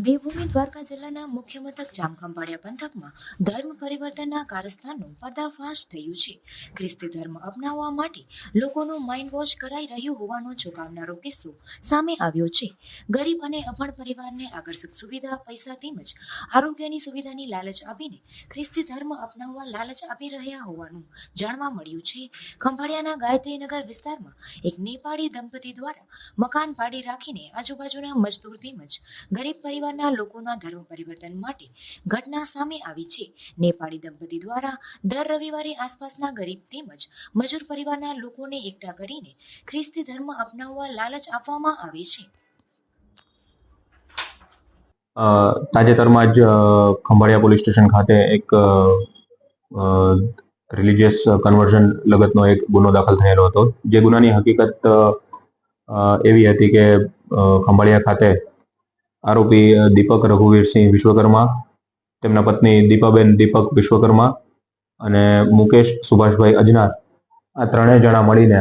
દેવભૂમિ દ્વારકા જિલ્લાના મુખ્ય મથક જામખંભાળિયા પંથકમાં ધર્મ પરિવર્તનના કારસ્તાનનું પર્દાફાશ થયું છે. ખ્રિસ્તી ધર્મ અપનાવવા માટે લોકોનું માઇન્ડ વોશ કરાઈ રહ્યું હોવાનો ચોંકાવનારો કિસ્સો સામે આવ્યો છે. ગરીબ અને અભણ પરિવારને આકર્ષક સુવિધા, પૈસા તેમજ આરોગ્યની સુવિધાની લાલચ આપીને ખ્રિસ્તી ધર્મ અપનાવવા લાલચ આપી રહ્યા હોવાનું જાણવા મળ્યું છે. ખંભાળિયાના ગાયત્રીનગર વિસ્તારમાં એક નેપાળી દંપતી દ્વારા મકાન ભાડે રાખીને આજુબાજુના મજદૂર તેમજ ગરીબ પરિવારના લોકોના ધર્મ પરિવર્તન માટે ઘટના સામે આવી છે. નેપાળી દંપતી દ્વારા દર રવિવારે આસપાસના ગરીબ તેમજ મજૂર પરિવારના લોકોને એકઠા કરીને ખ્રિસ્તી ધર્મ અપનાવવા લાલચ આપવામાં આવે છે. તાજેતરમાં જ ખંભાળિયા પોલીસ સ્ટેશન ખાતે એક રિલિજિયસ કન્વર્ઝન લગતનો એક ગુનો દાખલ થયેલો હતો. જે ગુનાની હકીકત એવી હતી કે ખંભાળિયા ખાતે આરોપી દીપક રઘુવીરસિંહ વિશ્વકર્મા, તેમના પત્ની દીપાબેન દીપક વિશ્વકર્મા અને મુકેશ સુભાષભાઈ અજનાર, આ ત્રણેય જણા મળીને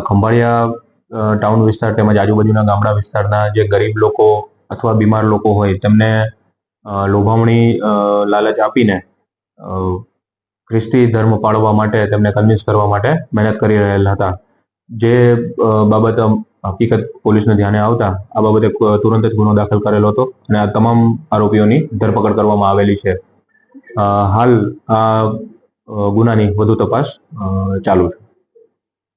ખંભાળિયા ટાઉન વિસ્તાર તેમજ આજુબાજુના ગામડા વિસ્તારના જે ગરીબ લોકો અથવા બીમાર લોકો હોય તેમને લોભામણી લાલચ આપીને ખ્રિસ્તી ધર્મ પાળવા માટે તેમને કન્વિન્સ કરવા માટે મહેનત કરી રહેલા હતા. જે બાબત હકીકત પોલીસને ધ્યાને આવતા આ બાબતે તુરંત જ ગુનો દાખલ કરેલો હતો અને આ તમામ આરોપીઓની ધરપકડ કરવામાં આવેલી છે. હાલ આ ગુનાની વધુ તપાસ ચાલુ છે.